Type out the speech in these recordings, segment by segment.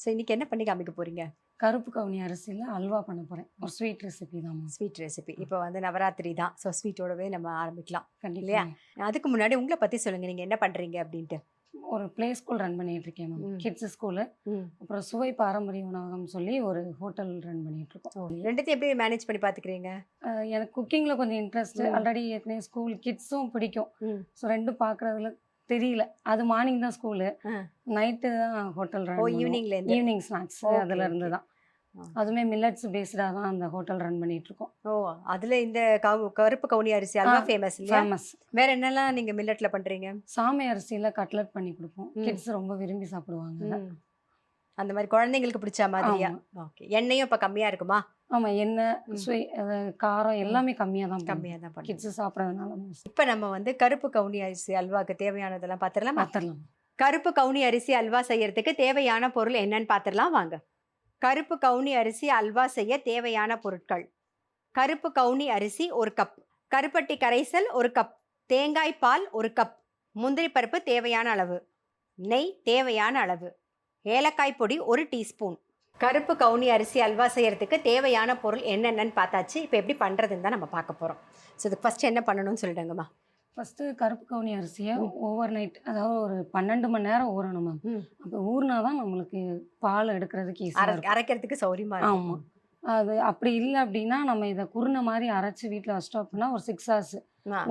So இன்னைக்கு என்ன பண்ணி காமிக்க போறீங்க? கருப்பு கவுனி அரிசியில் அல்வா பண்ண போகிறேன். ஒரு ஸ்வீட் ரெசிபி தான். Sweet recipe. இப்போ வந்து நவராத்திரி தான். ஸோ ஸ்வீட்டோடவே நம்ம ஆரம்பிக்கலாம் இல்லையா? கண்டிப்பாக. அதுக்கு முன்னாடி உங்களை பற்றி சொல்லுங்கள், நீங்கள் என்ன பண்ணுறீங்க அப்படின்ட்டு. ஒரு ப்ளே ஸ்கூல் ரன் பண்ணிட்டு இருக்கேன் மேம். கிட்ஸ் ஸ்கூலு, ம். அப்புறம் சுவை பாரம்பரிய உணவகம் சொல்லி ஒரு ஹோட்டல் ரன் பண்ணிட்டு இருக்கோம். ரெண்டுத்தையும் எப்படி மேனேஜ் பண்ணி பார்த்துக்கிறீங்க? எனக்கு குக்கிங்கில் கொஞ்சம் இன்ட்ரெஸ்ட். ஆல்ரெடி ஏற்கனவே ஸ்கூல் கிட்ஸும் பிடிக்கும். ஸோ ரெண்டும் பார்க்குறதுல தெரியல. அது மார்னிங் தான் ஸ்கூலு, நைட்டு தான் ஹோட்டல் ரன். ஈவினிங்லேருந்து? ஈவினிங் ஸ்நாக்ஸ் அதுல இருந்து தான். அதுவுமே மில்லட்ஸ் பேஸ்டாக தான் அந்த ஹோட்டல் ரன் பண்ணிட்டு இருக்கோம். ஓ, அதில் இந்த கருப்பு கவுனி அரிசி அல்வா ஃபேமஸ் இல்லையா? ஃபேமஸ். வேற என்னெல்லாம் நீங்கள் மில்லட்ல பண்ணுறீங்க? சாமை அரிசியில் கட்லட் பண்ணி கொடுப்போம். கிட்ஸ் ரொம்ப விரும்பி சாப்பிடுவாங்க. அந்த மாதிரி குழந்தைங்களுக்கு பிடிச்ச மாதிரியா? ஓகே. எண்ணெயும் இப்போ கம்மியாக இருக்குமா? ஆமாம், எண்ணெய் காரம் எல்லாமே கம்மியாக தான் பண்ணுவோம் கிட்ஸு சாப்பிட்றதுனால. இப்போ நம்ம வந்து கருப்பு கவுனி அரிசி அல்வாவுக்கு தேவையானதெல்லாம் பார்த்துடலாம். கருப்பு கவுனி அரிசி அல்வா செய்யறதுக்கு தேவையான பொருள் என்னன்னு பார்த்துடலாம் வாங்க. கருப்பு கவுனி அரிசி அல்வா செய்ய தேவையான பொருட்கள்: கருப்பு கவுனி அரிசி 1 கப், கருப்பட்டி கரைசல் 1 கப், தேங்காய் பால் 1 கப், முந்திரி பருப்பு தேவையான அளவு, நெய் தேவையான அளவு, ஏலக்காய் பொடி 1 டீஸ்பூன். கருப்பு கவுனி அரிசி அல்வா செய்யறதுக்கு தேவையான பொருள் என்னென்னு பார்த்தாச்சு. இப்போ எப்படி பண்ணுறதுன்னு தான் நம்ம பார்க்க போகிறோம். ஸோ இதுக்கு ஃபஸ்ட்டு என்ன பண்ணணும்னு சொல்லிடுங்கம்மா. ஃபஸ்ட்டு கருப்பு கவுனி அரிசியை ஓவர் நைட், அதாவது ஒரு 12 மணி நேரம் ஊறணும் மேம். அப்போ ஊறினா தான் நம்மளுக்கு பால் எடுக்கிறதுக்கு ஈஸியாக, அரைக்கிறதுக்கு சௌரியமாக இருக்கும். ஆமாம். அது அப்படி இல்லை அப்படின்னா நம்ம இதை குருணை மாதிரி அரைச்சி வீட்டில் வச்சிட்டோம் அப்படின்னா ஒரு 6 hours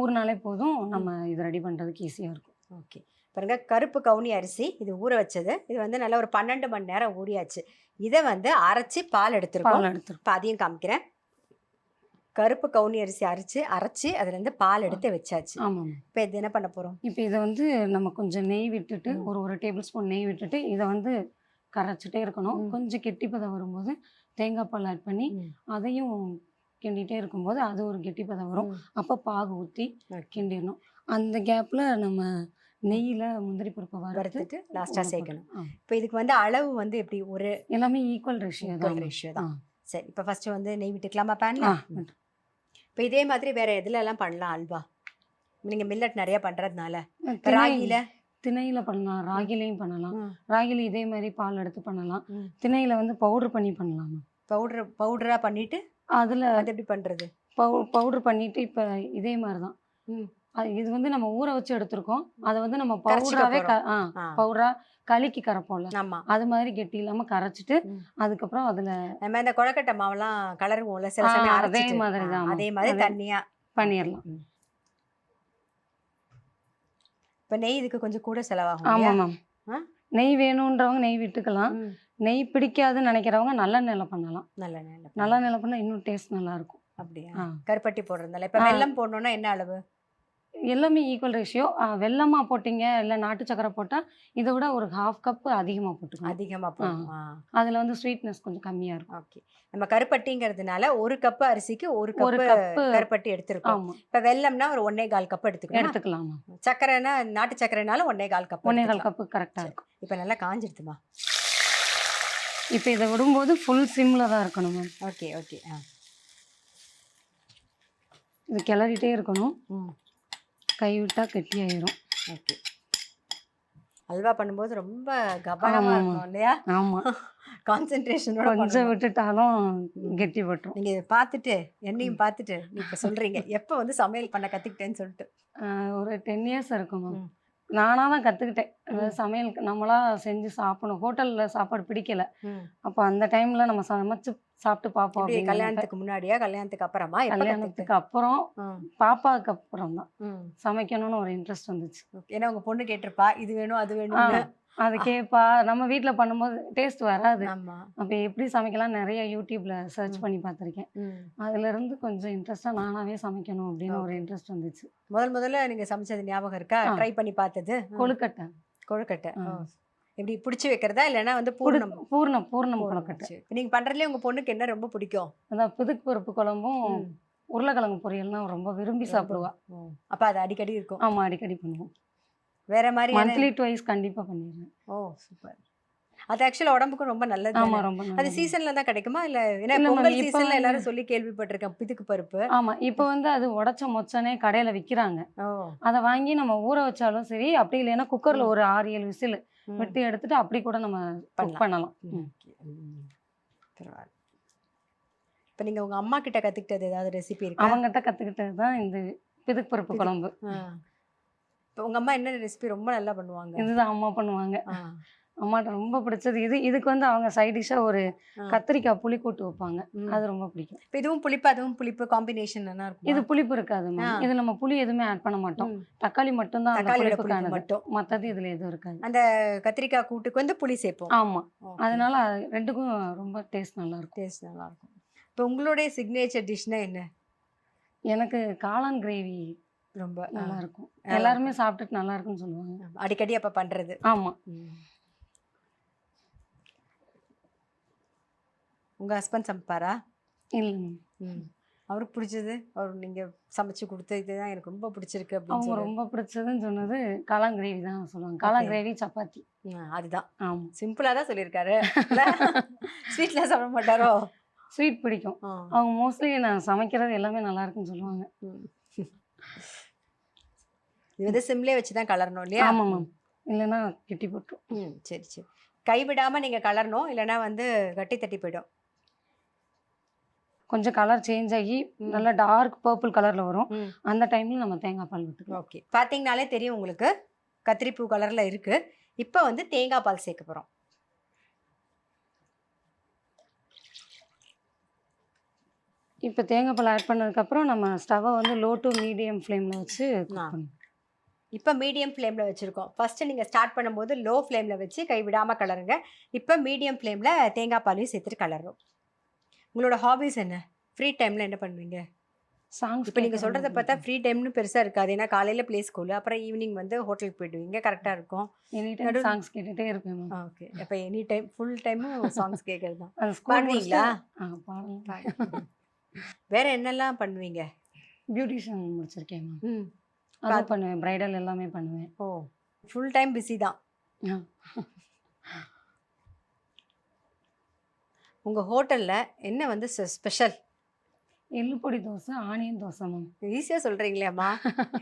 ஊறினாலே போதும், நம்ம இதை ரெடி பண்ணுறதுக்கு ஈஸியாக இருக்கும். ஓகே, பாருங்க, கருப்பு கவுனி அரிசி இது ஊற வச்சது. இது வந்து நல்லா ஒரு 12 மணி நேரம் ஊறியாச்சு. இதை வந்து அரைச்சி பால் எடுத்துருக்கோம். இப்போ அதையும் காமிக்கிறேன். கருப்பு கவுனி அரிசி அரைச்சி அதுலேருந்து பால் எடுத்து வச்சாச்சு. ஆமாம். இப்போ இது என்ன பண்ண போகிறோம்? இப்போ இதை வந்து நம்ம கொஞ்சம் நெய் விட்டுட்டு, ஒரு டேபிள் ஸ்பூன் நெய் விட்டுட்டு இதை வந்து கரைச்சிட்டே இருக்கணும். கொஞ்சம் கெட்டிப்பதம் வரும்போது தேங்காய் பால் ஆட் பண்ணி அதையும் கிண்டிகிட்டே இருக்கும்போது அது ஒரு கெட்டிப்பதம் வரும். அப்போ பாகு ஊற்றி கிண்டிடணும். அந்த கேப்பில் நம்ம நெய்யில் முந்திரி பருப்பை வறுத்துட்டு லாஸ்ட்டாக சேர்க்கணும். இப்போ இதுக்கு வந்து அளவு வந்து எப்படி? ஒரு எல்லாமே ஈக்குவல் ரேஷியோ தான். சரி, இப்போ ஃபஸ்ட்டு வந்து நெய் விட்டுக்கலாமா பேனில்? இப்போ இதே மாதிரி வேறு எதுலலாம் பண்ணலாம் அல்வா? நீங்கள் மில்லட் நிறையா பண்ணுறதுனால. திணையில் பண்ணலாம், ராகிலையும் பண்ணலாம். ராகில இதே மாதிரி பால் எடுத்து பண்ணலாம். திணையில் வந்து பவுட்ரு பண்ணி பண்ணலாம். பவுடராக பண்ணிவிட்டு அதில் அது எப்படி பண்ணுறது? பவுட்ரு பண்ணிவிட்டு இப்போ இதே மாதிரி தான். இது வந்து நம்ம ஊற வச்சு எடுத்துருக்கோம். அதை வந்து நம்ம பவுடராகவே பவுடராக கலக்கி கரைப்போம்ல, அது மாதிரி கெட்டி இல்லாமல் கரைச்சிட்டு அதுக்கப்புறம் அதில் நம்ம இந்த கொழக்கட்டை மாவெல்லாம் கலருவோம்ல சில சமயம், அதே மாதிரி தான். அதே மாதிரி தண்ணியாக பண்ணிடலாம். இப்போ நெய் இதுக்கு கொஞ்சம் கூட செலவாகும். ஆமாம் மேம். நெய் வேணுன்றவங்க நெய் விட்டுக்கலாம். நெய் பிடிக்காதுன்னு நினைக்கிறவங்க நல்லெண்ணெயில் பண்ணலாம். நல்லெண்ணெயில் பண்ணால் இன்னும் டேஸ்ட் நல்லாயிருக்கும். அப்படியா? கருப்பட்டி போடுறதுனால. இப்போ வெல்லம் போடணுன்னா என்ன அளவு? எல்லாமே ஈக்குவல் ரேஷியோ. வெல்லமாக போட்டிங்க இல்லை நாட்டு சக்கரை போட்டால் இதை விட ஒரு 1/2 கப் அதிகமாக போட்டுக்கலாம். அதிகமாக போடணும். அதில் வந்து ஸ்வீட்னஸ் கொஞ்சம் கம்மியாக இருக்கும். ஓகே, நம்ம கருப்பட்டிங்கிறதுனால 1 கப் அரிசிக்கு 1 கப் கருப்பட்டி எடுத்துருக்கோம். இப்போ வெல்லம்னா ஒரு 1.25 கப் எடுத்துக்கலாம். சக்கரைனா நாட்டு சக்கரைனாலும் 1.25 கப். 1.25 கப்பு கரெக்டாக இருக்கும். இப்போ நல்லா காஞ்சிடுதுமா. இப்போ இதை விடும்போது ஃபுல் சிம்மில் தான் இருக்கணும் மேம். Okay okay. இது கிளறிட்டே இருக்கணும். கை விட்டால் கெட்டியாயிரும். ஓகே, அல்வா பண்ணும்போது ரொம்ப கவனமாக இருக்கணும் இல்லையா? ஆமாம், கான்சென்ட்ரேஷனோட. கொஞ்சம் விட்டுட்டாலும் கெட்டி போட்டுரும். நீங்கள் இதை பார்த்துட்டு என்னையும் பார்த்துட்டு இப்போ சொல்கிறீங்க எப்போ வந்து சமையல் பண்ண கற்றுக்கிட்டேன்னு சொல்லிட்டு? ஒரு 10 years இருக்கும் மேம். நானாக தான் கற்றுக்கிட்டேன். அதாவது சமையல் நம்மளாக செஞ்சு சாப்பிடணும். ஹோட்டலில் சாப்பாடு பிடிக்கல. அப்போ அந்த டைமில் நம்ம சமைச்சு சாப்பிட்டு பார்ப்போம். கல்யாணத்துக்கு முன்னாடியா கல்யாணத்துக்கு அப்புறமா? கல்யாணத்துக்கு அப்புறம், பாப்பாவுக்கு அப்புறம் தான் சமைக்கணும்னு ஒரு இன்ட்ரெஸ்ட் வந்துச்சு. ஏன்னா உங்கள் பொண்ணு கேட்டிருப்பா இது வேணும் அது வேணும், அது கேட்பா. நம்ம வீட்டில் பண்ணும்போது டேஸ்ட் வராது. அப்போ எப்படி சமைக்கலாம் நிறைய யூடியூப்ல சர்ச் பண்ணி பார்த்துருக்கேன். அதுலேருந்து கொஞ்சம் இன்ட்ரெஸ்டாக நானாகவே சமைக்கணும் அப்படின்னு ஒரு இன்ட்ரெஸ்ட் வந்துச்சு. முதல்ல நீங்கள் சமைச்சது ஞாபகம் இருக்கா? ட்ரை பண்ணி பார்த்தது? கொழுக்கட்டை. எப்படி பிடிச்சி வைக்கிறதா இல்லைன்னா வந்து பூர்ணம் கொழுக்கட்டை. நீங்கள் பண்ணுறதுலேயே உங்கள் பொண்ணுக்கு என்ன ரொம்ப பிடிக்கும்? அதான் புதுக்கு பருப்பு குழம்பும் உருளைக்கிழங்கு பொரியல்னா ரொம்ப விரும்பி சாப்பிடுவா. அப்போ அது அடிக்கடி இருக்கும்? ஆமாம், அடிக்கடி பண்ணுவோம். வேற மாதிரி மந்த்லி ட்வைஸ் கண்டிப்பாக பண்ணிடுவேன். ஓ சூப்பர். அது ஆக்சுவலாக உடம்புக்கும் ரொம்ப நல்லது. ஆமாம், ரொம்ப நல்லது. அது சீசனில் தான் கிடைக்குமா இல்லை? ஏன்னா பொங்கல் சீசனில் எல்லாரும் சொல்லி கேள்விப்பட்டிருக்கேன் பிதுக்கு பருப்பு. ஆமாம், இப்போ வந்து அது உடச்ச மொச்சனே கடையில் விற்கிறாங்க. அதை வாங்கி நம்ம ஊற வச்சாலும் சரி, அப்படி இல்லைன்னா குக்கரில் ஒரு 6-7 விசில் விட்டு எடுத்துட்டு அப்படி கூட நம்ம குக் பண்ணலாம். ஓகே. பரவாயில்ல. இப்போ நீங்கள் உங்கள் அம்மா கிட்ட கற்றுக்கிட்டது ஏதாவது ரெசிபி இருக்கா? அவங்ககிட்ட கற்றுக்கிட்டது தான் இந்த பிதுக்கு பருப்பு குழம்பு. இப்போ உங்கள் அம்மா என்ன ரெசிபி ரொம்ப நல்லா பண்ணுவாங்க? இதுதான் அம்மா பண்ணுவாங்க. அம்மாட்ட ரொம்ப பிடிச்சது இது. இதுக்கு வந்து அவங்க சைட் டிஷ்ஷாக ஒரு கத்திரிக்காய் புளிக்கூட்டு வைப்பாங்க, அது ரொம்ப பிடிக்கும். இப்போ இதுவும் புளிப்பு அதுவும் புளிப்பு காம்பினேஷன் நல்லா இருக்கும். இது புளிப்பு இருக்காதுமா, இது நம்ம புளி எதுவுமே ஆட் பண்ண மாட்டோம், தக்காளி மட்டும்தான் அந்த புளிப்புக்கானது மட்டும், மற்றது இதில் எதுவும் இருக்காது. அந்த கத்திரிக்காய் கூட்டுக்கு வந்து புளி சேர்ப்போம். ஆமாம், அதனால ரெண்டுக்கும் ரொம்ப டேஸ்ட் நல்லா இருக்கும். டேஸ்ட் நல்லா இருக்கும். இப்போ உங்களுடைய சிக்னேச்சர் டிஷ்னா என்ன? எனக்கு காளான் கிரேவி ரொம்ப நல்லா இருக்கும். எல்லாருமே சாப்பிட்டுட்டு நல்லா இருக்குன்னு சொல்லுவாங்க. அடிக்கடி அப்போ பண்ணுறது. ஆமாம். உங்கள் ஹஸ்பண்ட் சமைப்பாரா? இல்லைங்க. அவருக்கு பிடிச்சது அவர் நீங்கள் சமைச்சு கொடுத்து இதுதான் எனக்கு ரொம்ப பிடிச்சிருக்கு அப்படின்னு அவங்க ரொம்ப பிடிச்சதுன்னு சொன்னது காளான் கிரேவி தான் சொல்லுவாங்க. காளான் கிரேவி சப்பாத்தி. அதுதான். ஆமாம், சிம்பிளாக தான் சொல்லியிருக்காரு. ஸ்வீட்லாம் சாப்பிட மாட்டாரோ? ஸ்வீட் பிடிக்கும். அவங்க மோஸ்ட்லி நான் சமைக்கிறது எல்லாமே நல்லா இருக்குன்னு சொல்லுவாங்க. இது வந்து சிம்லே வச்சு தான் கலரணும் இல்லையா? ஆமாம் மேம், இல்லைன்னா கெட்டி போட்டுரும். சரி சரி. கைவிடாமல் நீங்கள் கலரணும், இல்லைன்னா வந்து கட்டி தட்டி போயிடும். கொஞ்சம் கலர் சேஞ்ச் ஆகி நல்லா டார்க் பர்பிள் கலரில் வரும், அந்த டைமில் நம்ம தேங்காய் பால் விட்டுக்கலாம். ஓகே, பார்த்தீங்கனாலே தெரியும் உங்களுக்கு கத்திரிப்பூ கலரில் இருக்குது. இப்போ வந்து தேங்காய் பால் சேர்க்க போகிறோம். இப்போ தேங்காய் பால் ஆட் பண்ணதுக்கப்புறம் நம்ம ஸ்டவ்வை வந்து லோ டு மீடியம் ஃப்ளேமில் வச்சு இப்போ மீடியம் ஃப்ளேமில் வச்சுருக்கோம். ஃபஸ்ட்டு நீங்கள் ஸ்டார்ட் பண்ணும்போது லோ ஃப்ளேமில் வச்சு கைவிடாமல் கலருங்க. இப்போ மீடியம் ஃப்ளேமில் தேங்காய் பாலையும் சேர்த்துட்டு கலரும். உங்களோட ஹாபிஸ் என்ன? ஃப்ரீ டைமில் என்ன பண்ணுவீங்க? சாங்ஸ். இப்போ நீங்கள் சொல்கிறத பார்த்தா ஃப்ரீ டைம்னு பெருசாக இருக்காது, ஏன்னா காலையில் ப்ளே ஸ்கூலு, அப்புறம் ஈவினிங் வந்து ஹோட்டலுக்கு போயிடுவீங்க, கரெக்டாக இருக்கும். எனி டைம் சாங்ஸ் கேட்டுகிட்டே இருப்பேன். ஓகே, அப்போ எனி டைம் ஃபுல் டைமும் சாங்ஸ் கேட்குறது தான். பாடுவீங்களா? பாடலாம். வேறு என்னெல்லாம் பண்ணுவீங்க? பியூட்டிஷியன் முடிச்சிருக்கேன் மேம். அதான் பண்ணுவேன், பிரைடல் எல்லாமே பண்ணுவேன். ஓ, ஃபுல் டைம் பிஸி தான். உங்கள் ஹோட்டலில் என்ன வந்து ஸ்பெஷல்? எள்ளுப்பொடி தோசை, ஆனியன் தோசை மேம். ஈஸியாக சொல்கிறீங்களேம்மா.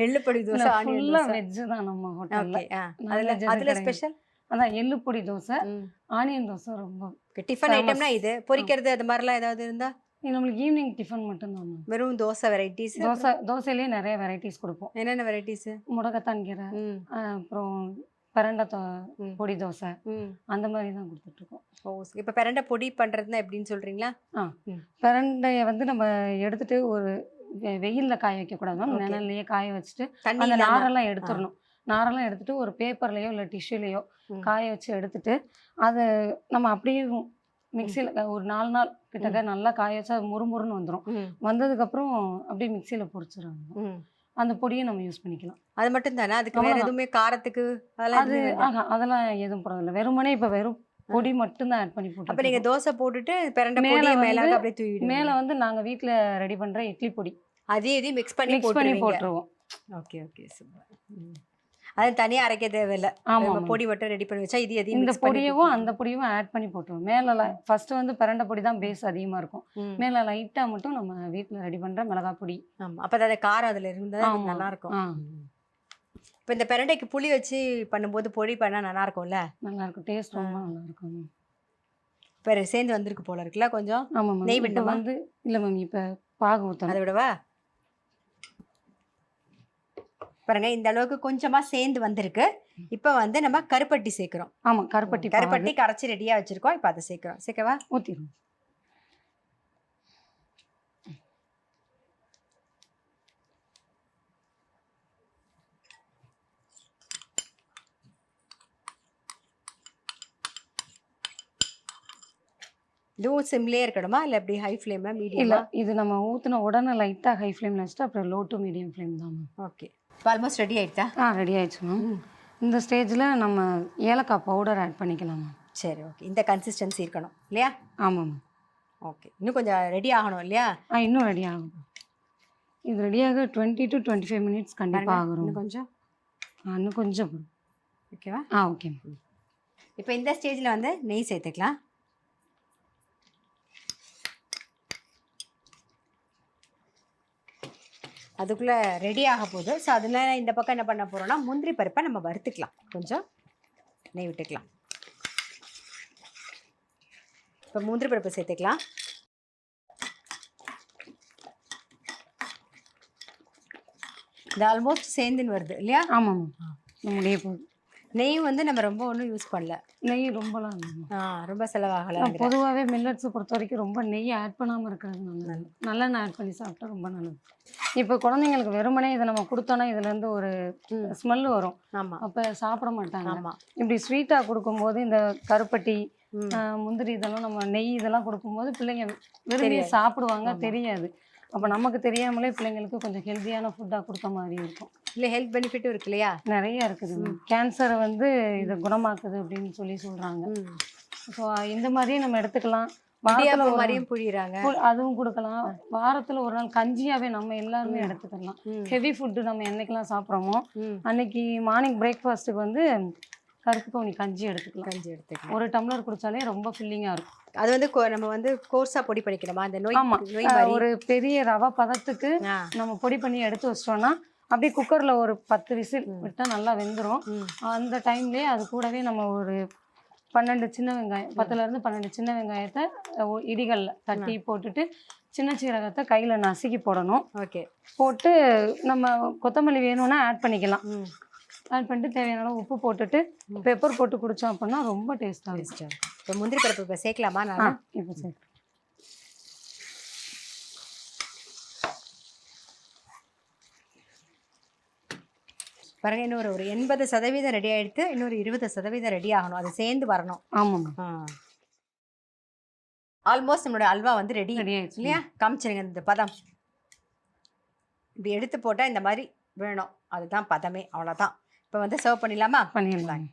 எள்ளுப்பொடி தோசை, ஆனியன் தோசை. வெஜ்ஜு தான் நம்ம ஹோட்டலில். அதில் ஸ்பெஷல் அதான் எள்ளுப்பொடி தோசை, ஆனியன் தோசை. ரொம்ப டிஃபன் ஐட்டம்னா இது, பொரிக்கிறது அது மாதிரிலாம் ஏதாவது இருந்தால்? நம்மளுக்கு ஈவினிங் டிஃபன் மட்டும்தான் மேம். வெறும் தோசை வெரைட்டிஸ்? தோசையிலேயே நிறைய வெரைட்டிஸ் கொடுப்போம். என்னென்ன வெரைட்டிஸ்? முடக்கத்தான் கீரை, அப்புறம் பிரண்டை பொடி தோசை, அந்த மாதிரி தான் கொடுத்துட்ருக்கோம். ஓ, இப்போ பிரண்டை பொடி பண்ணுறதுனா எப்படின்னு சொல்கிறீங்களா? பிரண்டையை வந்து நம்ம எடுத்துட்டு ஒரு வெயிலில் காய வைக்கக்கூடாது மேம், நிழல்லையே காய வச்சுட்டு அந்த நாரெல்லாம் எடுத்துடணும். நாரெல்லாம் எடுத்துட்டு ஒரு பேப்பர்லேயோ இல்லை டிஷ்யூலேயோ காய வச்சு எடுத்துட்டு அதை நம்ம அப்படியே மிக்சியில் ஒரு 4 நாள் கிட்டக்க நல்லா காய வச்சா அது முறுமுறுன்னு வந்துடும். வந்ததுக்கப்புறம் அப்படியே மிக்சியில் பொரிச்சிடுறாங்க. அந்த பொடியை நம்ம யூஸ் பண்ணிக்கலாம். அது மட்டும் தானே? அதுக்கு வேறு எதுவுமே காரத்துக்கு அதெல்லாம் எதுவும் போடுறதில்ல. வெறுமனே இப்போ வெறும் பொடி மட்டும்தான் ஆட் பண்ணி போட்டு. அப்போ நீங்கள் தோசை போட்டுட்டு பிரண்டை பொடி மேலே அப்படியே தூவிடுங்க. மேலே வந்து நாங்கள் வீட்டில் ரெடி பண்ணுற இட்லி பொடி அதையும் மிக்ஸ் பண்ணி போட்டுருவோம். Okay okay, super. அது தனியாக அரைக்க தேவையில்லை. ஆமாம், பொடி மட்டும் ரெடி பண்ணி வச்சா எதையும் இந்த பொடியவும் அந்த பொடியும் ஆட் பண்ணி போட்டுருவோம். மேலே ஃபர்ஸ்ட் வந்து பிரண்டை பொடி தான் பேஸ் அதிகமாக இருக்கும், மேலே லைட்டாக மட்டும் நம்ம வீட்டில் ரெடி பண்ணுற மிளகாய் பொடி. ஆமாம், அப்போ அதை காரம் அதில் இருந்தால் நல்லாயிருக்கும். இப்போ இந்த பிரண்டைக்கு புளி வச்சு பண்ணும்போது பொடி பண்ணால் நல்லாயிருக்கும்ல? நல்லாயிருக்கும், டேஸ்ட் ரொம்ப நல்லாயிருக்கும். இப்போ சேர்ந்து வந்திருக்கு போல இருக்குல்ல கொஞ்சம். ஆமாம், நெய் விட்டு வந்து இல்லை மேம், இப்போ பாகு ஊற்றணும். அதை விடவா? பாருங்க, இந்த அளவுக்கு கொஞ்சமா சேர்ந்து வந்திருக்கு. இப்போ வந்து நம்ம கருப்பட்டி சேர்க்கிறோம். ஆமா, கருப்பட்டி கரைச்சி ரெடியா வச்சிருக்கோம். இப்போ அதை சேர்க்கிறோம். சேர்க்கவா? ஊத்திடுவோம். இதுவும் சிம்லேயே இருக்கணுமா இல்லை எப்படி ஹை ஃப்ளேமா மீடியம்? இல்லை, இது நம்ம ஊற்றின உடனே லைட்டாக ஹை ஃப்ளேமில் வச்சுட்டு அப்புறம் லோ டு மீடியம் ஃப்ளேம் தான் மேம். ஓகே, இப்போ ஆல்மோஸ்ட் ரெடி ஆகிட்டா? ரெடி ஆகிடுச்சு மேம். இந்த ஸ்டேஜில் நம்ம ஏலக்காய் பவுடர் ஆட் பண்ணிக்கலாம் மேம். சரி, ஓகே. இந்த கன்சிஸ்டன்சி இருக்கணும் இல்லையா? ஆமாம் மேம். ஓகே, இன்னும் கொஞ்சம் ரெடி ஆகணும் இல்லையா? இன்னும் ரெடி ஆகும். இது ரெடியாக 20 to 25 மினிட்ஸ் கண்டிப்பாக ஆகும். இன்னும் கொஞ்சம் ஓகேவா? ஓகே. இப்போ இந்த ஸ்டேஜில் வந்து நெய் சேர்த்துக்கலாம். அதுக்குள்ளே ரெடி ஆக போகுது. ஸோ அதனால இந்த பக்கம் என்ன பண்ண போகிறோம்னா முந்திரி பருப்பை நம்ம வறுத்துக்கலாம். கொஞ்சம் நெய் விட்டுக்கலாம். இப்போ முந்திரி பருப்பு சேர்த்துக்கலாம். இது ஆல்மோஸ்ட் சேர்ந்துன்னு வருது இல்லையா? ஆமாம் முடிய போகுது. நெய் வந்து நம்ம ரொம்ப ஒன்றும் யூஸ் பண்ணல. நெய் ரொம்பலாம் இல்லைம்மா. ரொம்ப செலவாகல. பொதுவாகவே மில்லட்ஸை பொறுத்த வரைக்கும் ரொம்ப நெய் ஆட் பண்ணாமல் இருக்கிறது நல்லது. நல்லெண்ணெய் ஆட் பண்ணி சாப்பிட்டா ரொம்ப நல்லது. இப்போ குழந்தைங்களுக்கு வெறுமனே இதை நம்ம கொடுத்தோன்னா இதுலேருந்து ஒரு ஸ்மெல் வரும். ஆமாம், அப்போ சாப்பிட மாட்டாங்க. ஆமாம். இப்படி ஸ்வீட்டாக கொடுக்கும்போது இந்த கருப்பட்டி முந்திரி இதெல்லாம் நம்ம நெய் இதெல்லாம் கொடுக்கும்போது பிள்ளைங்க விரும்பி சாப்பிடுவாங்க. தெரியாது. அப்போ நமக்கு தெரியாமலே பிள்ளைங்களுக்கு கொஞ்சம் ஹெல்த்தியான ஃபுட்டாக கொடுத்த மாதிரி இருக்கும். இல்லை ஹெல்த் பெனிஃபிட்டும் இருக்கு இல்லையா? நிறைய இருக்குது. கேன்சரை வந்து இதை குணமாக்குது அப்படின்னு சொல்லி சொல்கிறாங்க. ஸோ இந்த மாதிரியே நம்ம எடுத்துக்கலாம். வாரத்தில் மாதிரியும் புரியுறாங்க, அதுவும் கொடுக்கலாம். வாரத்தில் ஒரு நாள் கஞ்சியாகவே நம்ம எல்லாருமே எடுத்துக்கலாம். ஹெவி ஃபுட்டு நம்ம என்னைக்கெல்லாம் சாப்பிட்றோமோ அன்னைக்கு மார்னிங் பிரேக்ஃபாஸ்ட்டுக்கு வந்து கருப்பு கவுனி கஞ்சி எடுத்துக்கலாம். ஒரு டம்ளர் குடித்தாலே ரொம்ப ஃபில்லிங்காக இருக்கும். அது வந்து நம்ம வந்து கோர்ஸாக பொடி பண்ணிக்கணுமா அந்த நோய்? ஒரு பெரிய ரவை பதத்துக்கு நம்ம பொடி பண்ணி எடுத்து வச்சிட்டோம்னா அப்படியே குக்கரில் ஒரு 10 விசில் விட்டால் நல்லா வெந்துடும். அந்த டைம்லேயே அது கூடவே நம்ம ஒரு 12 சின்ன வெங்காயம், 10லேருந்து 12 சின்ன வெங்காயத்தை இடிகளில் தட்டி போட்டுட்டு சின்ன சீரகத்தை கையில் நசுக்கி போடணும். ஓகே. போட்டு நம்ம கொத்தமல்லி வேணும்னா ஆட் பண்ணிக்கலாம். ஆட் பண்ணிட்டு தேவையான அளவு உப்பு போட்டுட்டு பெப்பர் போட்டு குடித்தோம் அப்படின்னா ரொம்ப டேஸ்ட்டாக இருக்கும். இப்போ முந்திரி பருப்பு இப்போ சேர்க்கலாமா? நான் இப்போ சேர்க்க பாருங்க, இன்னொரு ஒரு 80% ரெடி ஆகிடுது. இன்னொரு 20% ரெடி ஆகணும். அது சேர்ந்து வரணும். ஆமாம். ஆல்மோஸ்ட் நம்மளோட அல்வா வந்து ரெடி ஆயிடுச்சு இல்லையா? காமிச்சிருங்க இந்த பதம். இப்படி எடுத்து போட்டால் இந்த மாதிரி வேணும். அதுதான் பதமே, அவ்வளோதான். இப்போ வந்து சர்வ் பண்ணிடலாமா? பண்ணிடலாம்.